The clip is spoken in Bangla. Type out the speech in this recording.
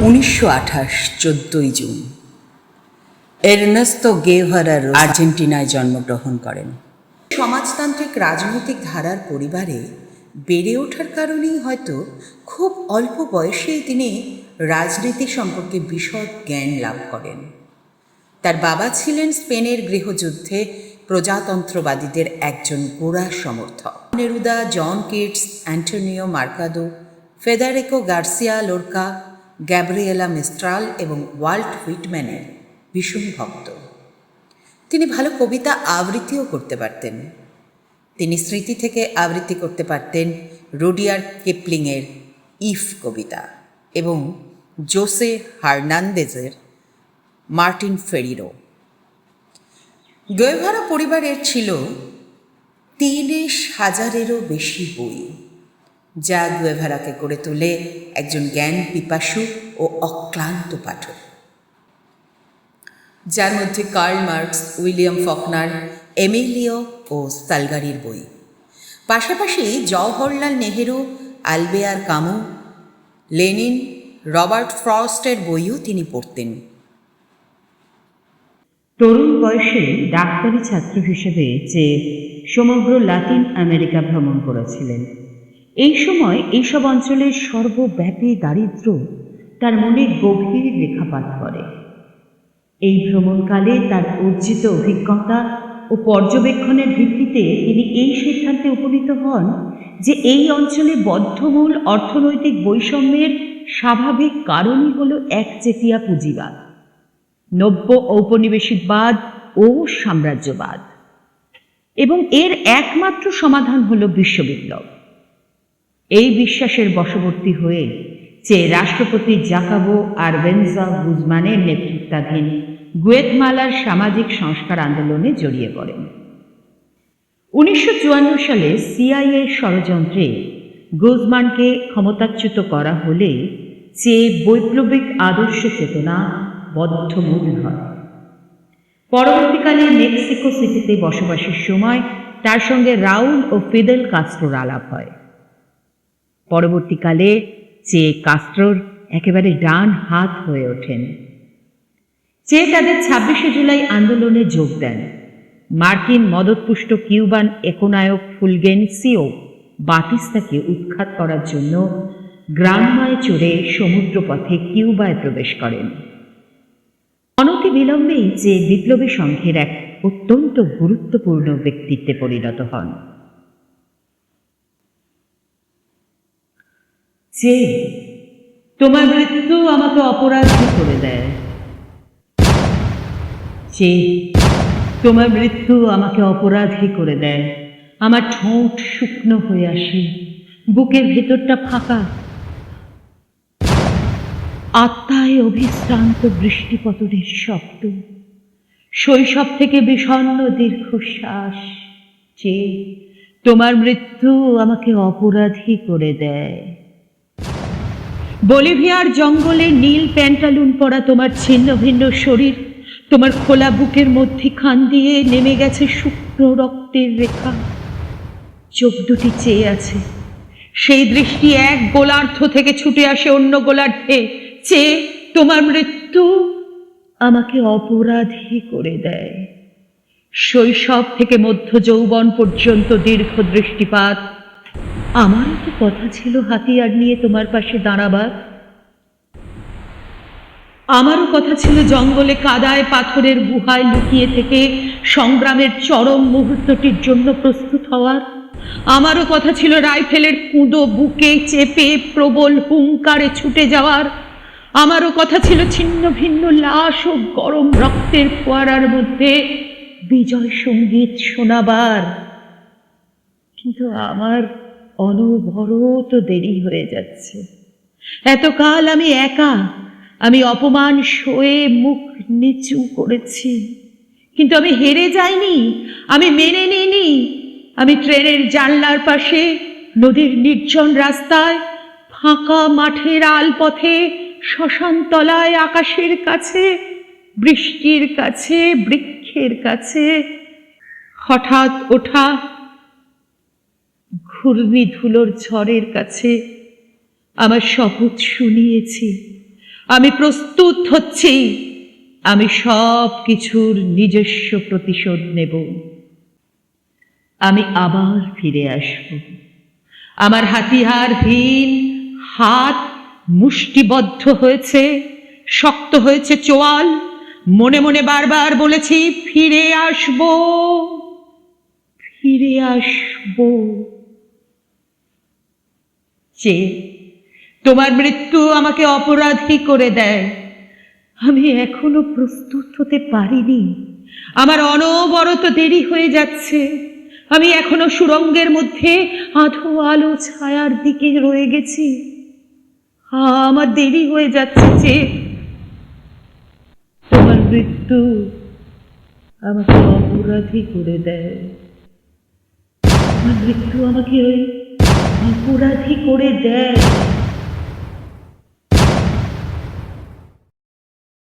1928 14 জুন এরনেস্তো গেভারা আর্জেন্টিনায় জন্মগ্রহণ করেন। সমাজতান্ত্রিক রাজনৈতিক ধারার পরিবারে বেড়ে ওঠার কারণেই হয়তো খুব অল্প বয়সেই তিনি রাজনীতি সম্পর্কে বিশদ জ্ঞান লাভ করেন। তার বাবা ছিলেন স্পেনের গৃহযুদ্ধে প্রজাতন্ত্রবাদীদের একজন গোড়া সমর্থক। Neruda, John Keats, Antonio Machado, Federico Garcia Lorca, Gabriela Mistral এবং ওয়াল্ট হুইটম্যানের ভীষণ ভক্ত। তিনি ভালো কবিতা আবৃত্তিও করতে পারতেন। তিনি স্মৃতি থেকে আবৃত্তি করতে পারতেন রুডিয়ার্ড কিপলিংয়ের ইফ কবিতা এবং জোসে হার্নান্দেজের মার্টিন ফেরিরো। গেভারা পরিবারের ছিল 30,000-এরও বেশি বই, যা গেভারাকে করে তোলে একজন জ্ঞান পিপাসু ও অক্লান্ত পাঠক, যার মধ্যে Karl Marx, William Faulkner, Emilio ও সালগারির বই। পাশাপাশি Jawaharlal Nehru, Albert Camus, Lenin, Robert ফ্রস্টের বইও তিনি পড়তেন। তরুণ বয়সে ডাক্তারি ছাত্র হিসেবে যে সমগ্র লাতিন আমেরিকা ভ্রমণ করেছিলেন, এই সময় এইসব অঞ্চলের সর্বব্যাপী দারিদ্র্য তার মনে গভীর রেখাপাত করে। এই ভ্রমণকালে তার অর্জিত অভিজ্ঞতা ও পর্যবেক্ষণের ভিত্তিতে তিনি এই সিদ্ধান্তে উপনীত হন যে এই অঞ্চলে বদ্ধমূল অর্থনৈতিক বৈষম্যের স্বাভাবিক কারণই হল একচেটিয়া পুঁজিবাদ, নব্য ঔপনিবেশিকবাদ ও সাম্রাজ্যবাদ, এবং এর একমাত্র সমাধান হল বিশ্ববিপ্লব। এই বিশ্বাসের বশবর্তী হয়ে যে রাষ্ট্রপতি জাকাবো আরবেনজা গুজমানের নেতৃত্বাধীন গুয়েতমালার সামাজিক সংস্কার আন্দোলনে জড়িয়ে পড়েন। 1954 সালে সিআইএ ষড়যন্ত্রে গুজমানকে ক্ষমতাচ্যুত করা হলে যে বৈপ্লবিক আদর্শ চেতনা বদ্ধমূল হয়। পরবর্তীকালে মেক্সিকো সিটিতে বসবাসের সময় তার সঙ্গে রাউল ও ফিদেল কাস্ট্রোর আলাপ হয়। পরবর্তীকালে চে কাস্ট্রোর একেবারে ডান হাত হয়ে ওঠেন। চে তাদের 26শে জুলাই আন্দোলনে যোগ দেন। মার্কিন মদতপুষ্ট কিউবান একনায়ক ফুলগেনসিও বাতিস্তাকে উৎখাত করার জন্য গ্রানমায় চড়ে সমুদ্রপথে কিউবায় প্রবেশ করেন। অনতি বিলম্বেই যে বিপ্লবী সংঘের এক অত্যন্ত গুরুত্বপূর্ণ ব্যক্তিত্বে পরিণত হন। যে তোমার মৃত্যু আমাকে অপরাধী করে দেয়, যে তোমার মৃত্যু আমাকে অপরাধী করে দেয়। আমার ঠোঁট শুকনো হয়ে আসে, বুকের ভেতরটা ফাঁকা, আত্মায় অভিশ্রান্ত বৃষ্টিপতনের শব্দ, শৈশব থেকে বিষণ্ণ দীর্ঘশ্বাস। যে তোমার মৃত্যু আমাকে অপরাধী করে দেয়। বলিভিয়ার জঙ্গলে নীল প্যান্টালুন পরা তোমার ছিন্ন ভিন্ন শরীর, তোমার খোলা বুকের মধ্যিখান দিয়ে নেমে গেছে শুকনো রক্তের রেখা। চোখ দুটি চেয়ে আছে, সেই দৃষ্টি এক গোলার্ধ থেকে ছুটে আসে অন্য গোলার্ধে। চেয়ে তোমার মৃত্যু আমাকে অপরাধী করে দেয়। শৈশব থেকে মধ্য যৌবন পর্যন্ত দীর্ঘ দৃষ্টিপাত। আমারও তো কথা ছিল হাতিয়ার নিয়ে তোমার পাশে দাঁড়াবার। আমারও কথা ছিল জঙ্গলে কাদায় পাথরের গুহায় লুকিয়ে থেকে সংগ্রামের চরম মুহূর্তটির জন্য প্রস্তুত হওয়ার। আমারও কথা ছিল রাইফেলের কুঁদো বুকে চেপে প্রবল হুঙ্কারে ছুটে যাওয়ার। আমারও কথা ছিল ছিন্ন ভিন্ন লাশ ও গরম রক্তের ফোয়ারার মধ্যে বিজয় সঙ্গীত শোনাবার। কিন্তু আমার অনবরত দেরি হয়ে যাচ্ছে। এতকাল আমি একা, আমি অপমান সয়ে মুখ নিচু করেছি, কিন্তু আমি হেরে যাইনি, আমি মেনে নিইনি। আমি ট্রেনের জানলার পাশে, নদীর নির্জন রাস্তায়, ফাঁকা মাঠের আলপথে, শ্মশান তলায়, আকাশের কাছে, বৃষ্টির কাছে, বৃক্ষের কাছে, হঠাৎ ওঠা ঘূর্ণি ধুলোর ঝড়ের কাছে আমার শপথ শুনিয়েছি। আমি প্রস্তুত হচ্ছি, আমি সব কিছুর নিজস্ব প্রতিশোধ নেব। আমি আবার ফিরে আসব। আমার হাতিয়ারহীন হাত মুষ্টিবদ্ধ হয়েছে, শক্ত হয়েছে চোয়াল। মনে মনে বারবার বলেছি, ফিরে আসব, ফিরে আসব। যে তোমার মৃত্যু আমাকে অপরাধী করে দেয়। আমি এখনো প্রস্তুত হতে পারিনি। আমার অনবরত দেরি হয়ে যাচ্ছে। আমি এখনো সুড়ঙ্গের মধ্যে আধো আলো ছায়ার দিকে রয়ে গেছি। আমার দেরি হয়ে যাচ্ছে। যে তোমার মৃত্যু আমাকে অপরাধী করে দেয়। আমার মৃত্যু আমাকে ওই অপরাধী করে দেয়।